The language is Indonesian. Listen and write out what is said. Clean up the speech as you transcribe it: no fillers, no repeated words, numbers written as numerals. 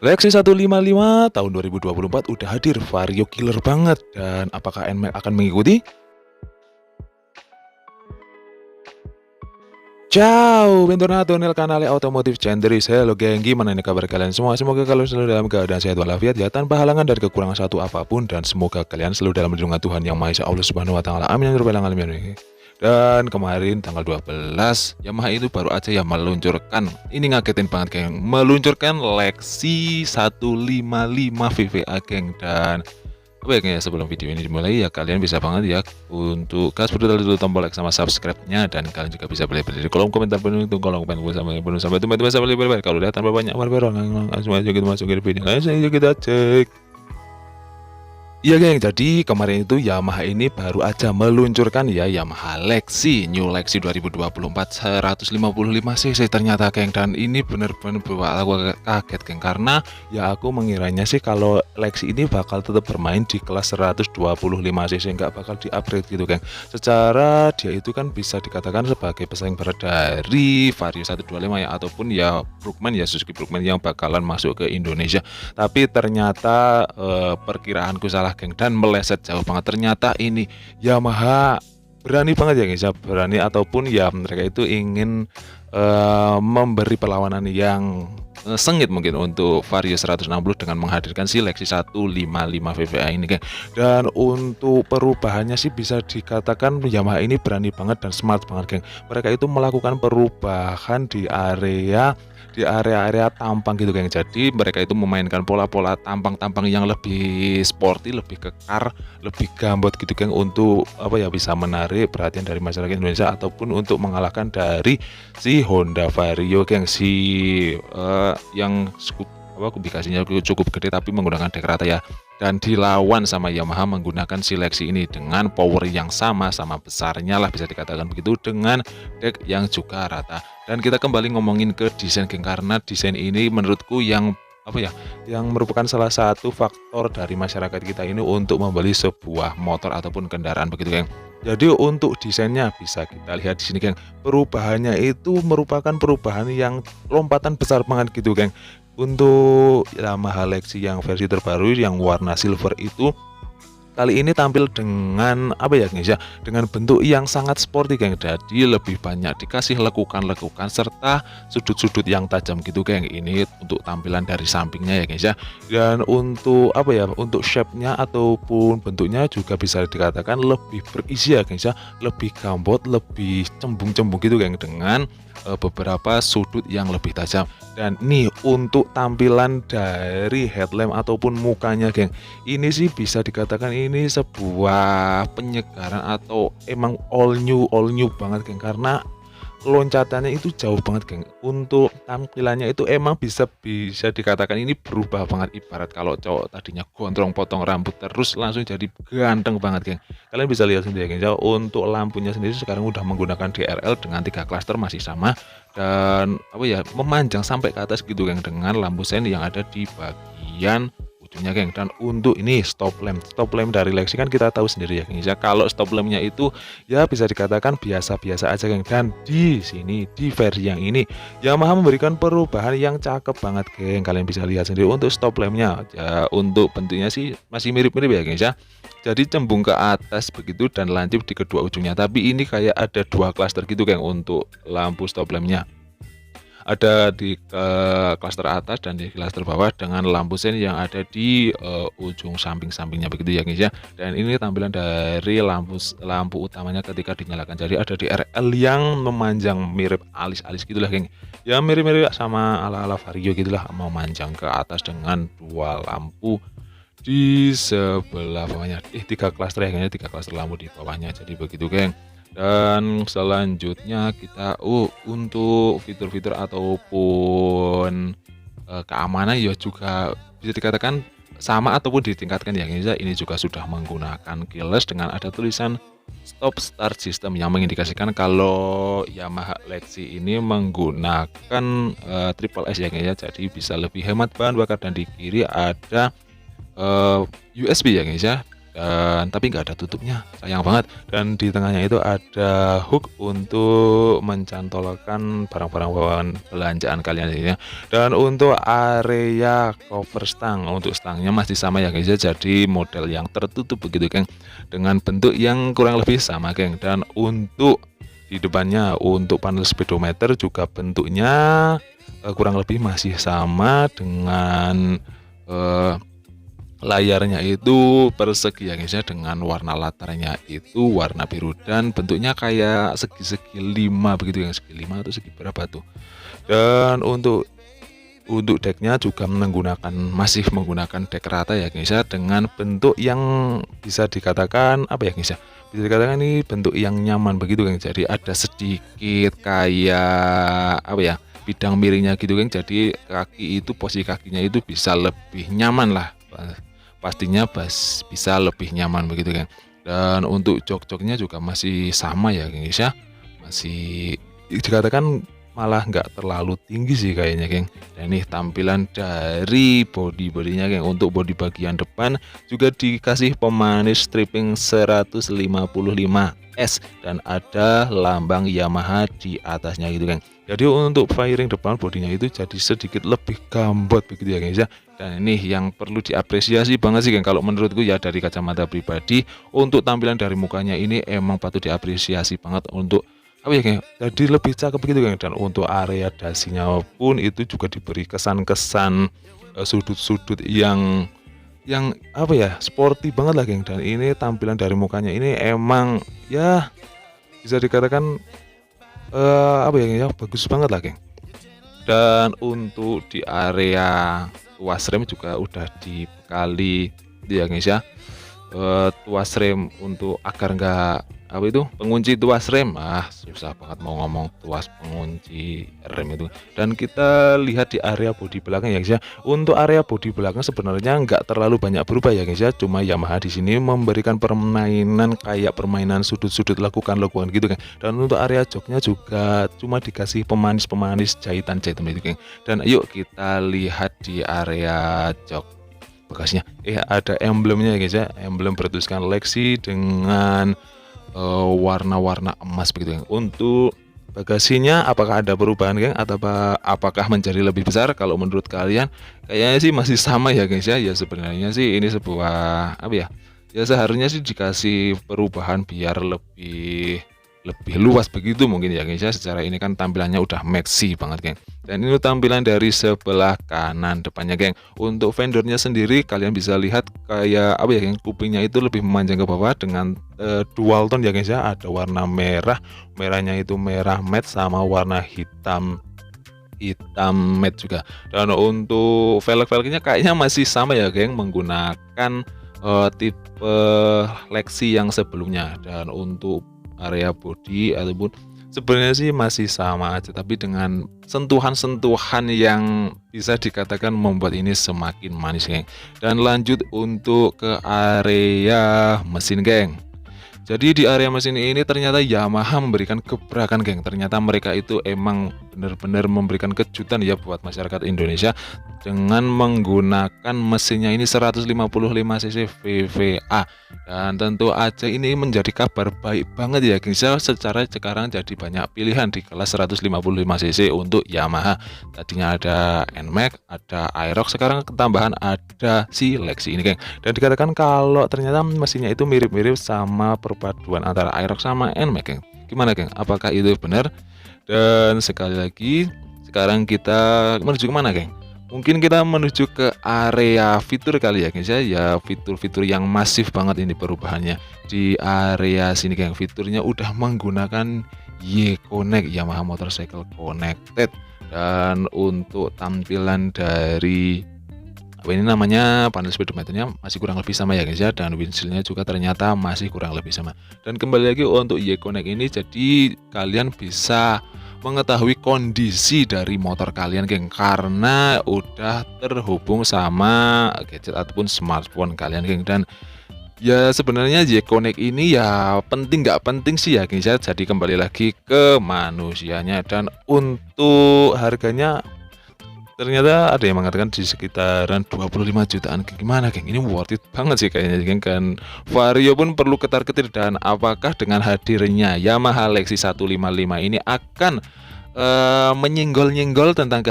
Lexi 155 tahun 2024 udah hadir, Vario killer banget. Dan apakah NMAX akan mengikuti? Ciao, bentornato nel canale Automotive Centris. Halo geng, gimana nih kabar kalian semua? Semoga kalian selalu dalam keadaan sehat walafiat ya, tanpa halangan dan kekurangan satu apapun. Dan semoga kalian selalu dalam lindungan Tuhan Yang Maha Esa Allah Subhanahu Wa Taala. Amin ya rabbal alamin. Dan kemarin tanggal 12 Yamaha itu baru aja ya meluncurkan, ini ngagetin banget geng, meluncurkan Lexi 155 VVA geng. Dan baiknya sebelum video ini dimulai ya, kalian bisa banget ya untuk gas pedal dulu tombol like sama subscribe-nya, dan kalian juga bisa beli di kolom komentar penuh, itu kolom komentar penuh sampai teman-teman sampai beli. Kalau udah tanpa banyak barbar langsung aja kita masuk ke video, langsung aja kita cek. Iya geng, jadi kemarin itu Yamaha ini baru aja meluncurkan ya Yamaha Lexi, New Lexi 2024 155cc ternyata geng. Dan ini bener-bener buat aku kaget geng, karena ya aku mengiranya sih kalau Lexi ini bakal tetap bermain di kelas 125cc, nggak bakal di-upgrade gitu geng. Secara dia itu kan bisa dikatakan sebagai pesaing berat dari Vario 125 ya, ataupun ya Brookman ya, Suzuki Brookman yang bakalan masuk ke Indonesia. Tapi ternyata perkiraanku salah geng, dan meleset jauh banget. Ternyata ini Yamaha berani banget ya guys ya, berani ataupun ya mereka itu ingin memberi perlawanan yang sengit mungkin untuk Vario 160 dengan menghadirkan si Lexi 155 VVA ini geng. Dan untuk perubahannya sih bisa dikatakan Yamaha ini berani banget dan smart banget geng. Mereka itu melakukan perubahan di area tampang gitu geng. Jadi mereka itu memainkan pola-pola tampang-tampang yang lebih sporty, lebih kekar, lebih gambot gitu geng, untuk apa ya, bisa menarik perhatian dari masyarakat Indonesia ataupun untuk mengalahkan dari si Honda Vario geng, si yang kubikasinya cukup gede tapi menggunakan dek rata ya. Dan dilawan sama Yamaha menggunakan si Lexi ini dengan power yang sama besarnya lah bisa dikatakan begitu, dengan dek yang juga rata. Dan kita kembali ngomongin ke desain geng, karena desain ini menurutku yang apa ya, yang merupakan salah satu faktor dari masyarakat kita ini untuk membeli sebuah motor ataupun kendaraan begitu geng. Jadi untuk desainnya bisa kita lihat di sini geng, perubahannya itu merupakan perubahan yang lompatan besar banget gitu geng. Untuk Yamaha Lexi yang versi terbaru yang warna silver itu kali ini tampil dengan apa ya guys ya, dengan bentuk yang sangat sporty geng. Jadi lebih banyak dikasih lekukan-lekukan serta sudut-sudut yang tajam gitu geng. Ini untuk tampilan dari sampingnya ya guys ya. Dan untuk apa ya, untuk shape-nya ataupun bentuknya juga bisa dikatakan lebih berisi ya guys ya, lebih gambot, lebih cembung-cembung gitu geng, dengan beberapa sudut yang lebih tajam. Dan nih untuk tampilan dari headlamp ataupun mukanya geng, ini sih bisa dikatakan ini sebuah penyegaran atau emang all new banget geng, karena loncatannya itu jauh banget geng. Untuk tampilannya itu emang bisa dikatakan ini berubah banget. Ibarat kalau cowok tadinya gondrong potong rambut terus langsung jadi ganteng banget geng. Kalian bisa lihat sendiri geng. Untuk lampunya sendiri sekarang udah menggunakan DRL dengan 3 klaster masih sama, dan apa ya, memanjang sampai ke atas gitu geng, dengan lampu sen yang ada di bagian ujungnya geng. Dan untuk ini stop lamp dari Lexi kan kita tahu sendiri ya geng ya, kalau stop lampnya itu ya bisa dikatakan biasa-biasa aja geng. Dan di sini di versi yang ini Yamaha memberikan perubahan yang cakep banget geng. Kalian bisa lihat sendiri untuk stop lampnya ya, untuk bentuknya sih masih mirip-mirip ya geng ya, jadi cembung ke atas begitu dan lancip di kedua ujungnya. Tapi ini kayak ada 2 klaster gitu geng untuk lampu stop lampnya, ada di klaster atas dan di klaster bawah, dengan lampu sen yang ada di ujung samping-sampingnya begitu ya guys ya. Dan ini tampilan dari lampu utamanya ketika dinyalakan, jadi ada di RL yang memanjang mirip alis-alis gitulah geng, ya mirip-mirip sama ala-ala Vario gitulah, memanjang ke atas dengan 2 lampu di sebelah bawahnya. 3 klaster ya kayaknya, 3 klaster lampu di bawahnya, jadi begitu geng. Dan selanjutnya kita untuk fitur-fitur ataupun keamanan ya juga bisa dikatakan sama ataupun ditingkatkan ya guys ya. Ini juga sudah menggunakan keyless dengan ada tulisan stop start system yang mengindikasikan kalau Yamaha Lexi ini menggunakan triple S ya guys ya, jadi bisa lebih hemat bahan bakar. Dan di kiri ada USB ya guys ya, dan tapi nggak ada tutupnya, sayang banget. Dan di tengahnya itu ada hook untuk mencantolkan barang-barang bawaan belanjaan kalian ya. Dan untuk area cover stang, untuk stangnya masih sama ya guys ya, jadi model yang tertutup begitu geng, dengan bentuk yang kurang lebih sama geng. Dan untuk di depannya untuk panel speedometer juga bentuknya kurang lebih masih sama dengan layarnya itu persegi ya guys ya, dengan warna latarnya itu warna biru dan bentuknya kayak segi-segi 5 begitu, yang segi 5 atau segi berapa tuh. Dan untuk decknya juga masih menggunakan deck rata ya guys ya, dengan bentuk yang bisa dikatakan apa ya guys ya, bisa dikatakan ini bentuk yang nyaman begitu kan. Jadi ada sedikit kayak apa ya, bidang miringnya gitu kan, jadi kaki itu posisi kakinya itu bisa lebih nyaman lah, pastinya bisa lebih nyaman begitu kan. Dan untuk jok-joknya juga masih sama ya guys ya, masih dikatakan malah nggak terlalu tinggi sih kayaknya geng. Dan ini tampilan dari bodinya geng. Untuk bodi bagian depan juga dikasih pemanis stripping 155S dan ada lambang Yamaha di atasnya gitu geng. Jadi untuk fairing depan bodinya itu jadi sedikit lebih gambot begitu ya guys ya. Dan ini yang perlu diapresiasi banget sih geng, kalau menurutku ya dari kacamata pribadi. Untuk tampilan dari mukanya ini emang patut diapresiasi banget untuk apa ya geng, jadi lebih cakep begitu geng. Dan untuk area dasinya pun itu juga diberi kesan-kesan sudut-sudut yang apa ya, sporty banget lah geng. Dan ini tampilan dari mukanya ini emang ya bisa dikatakan apa ya geng ya, bagus banget lah geng. Dan untuk di area tuas rem juga udah dibekali ya guys ya, tuas rem untuk agar enggak apa itu, pengunci tuas rem. Susah banget mau ngomong tuas pengunci rem itu. Dan kita lihat di area bodi belakang ya guys ya. Untuk area bodi belakang sebenarnya nggak terlalu banyak berubah ya guys ya, cuma Yamaha di sini memberikan permainan kayak permainan sudut-sudut lakukan gitu kan. Dan untuk area joknya juga cuma dikasih pemanis jahitan itu kan. Dan yuk kita lihat di area jok bekasnya, ada emblemnya ya guys ya, emblem bertuliskan Lexi dengan warna-warna emas begitu geng. Untuk bagasinya apakah ada perubahan geng, atau apakah menjadi lebih besar? Kalau menurut kalian kayaknya sih masih sama ya guys ya. Ya sebenarnya sih ini sebuah apa ya, ya seharusnya sih dikasih perubahan biar lebih luas begitu mungkin ya guys ya. Secara ini kan tampilannya udah maxi banget geng. Dan ini tampilan dari sebelah kanan depannya geng. Untuk vendornya sendiri kalian bisa lihat kayak apa ya geng, kupingnya itu lebih memanjang ke bawah dengan dual tone ya guys ya. Ada warna merahnya itu merah matte sama warna hitam matte juga. Dan untuk velg-velgnya kayaknya masih sama ya geng, menggunakan tipe Lexi yang sebelumnya. Dan untuk area body ataupun sebenarnya sih masih sama aja, tapi dengan sentuhan-sentuhan yang bisa dikatakan membuat ini semakin manis geng. Dan lanjut untuk ke area mesin geng. Jadi di area mesin ini ternyata Yamaha memberikan gebrakan geng. Ternyata mereka itu emang benar-benar memberikan kejutan ya buat masyarakat Indonesia dengan menggunakan mesinnya ini 155cc VVA. Dan tentu aja ini menjadi kabar baik banget ya guys. Secara sekarang jadi banyak pilihan di kelas 155cc untuk Yamaha. Tadinya ada NMAX, ada Aerox, sekarang ketambahan ada si Lexi ini geng. Dan dikatakan kalau ternyata mesinnya itu mirip-mirip sama perpaduan antara Aerox sama NMAX geng. Gimana geng? Apakah itu benar? Dan sekali lagi sekarang kita menuju kemana geng? Mungkin kita menuju ke area fitur kali ya guys ya. Ya fitur-fitur yang masif banget ini perubahannya. Di area sini geng, fiturnya udah menggunakan Y-Connect, Yamaha Motorcycle Connected. Dan untuk tampilan dari ini namanya panel speedometernya masih kurang lebih sama ya guys ya. Dan windshieldnya juga ternyata masih kurang lebih sama. Dan kembali lagi untuk Y-Connect ini, jadi kalian bisa mengetahui kondisi dari motor kalian geng, karena udah terhubung sama gadget ataupun smartphone kalian geng. Dan ya sebenarnya Y-Connect ini ya penting nggak penting sih ya guys ya. Jadi kembali lagi ke manusianya. Dan untuk harganya Ternyata ada yang mengatakan di sekitaran 25 jutaan. Gimana geng? Ini worth it banget sih kayaknya geng kan. Vario pun perlu ketar-ketir, dan apakah dengan hadirnya Yamaha Lexi 155 ini akan menyenggol-nyenggol tentang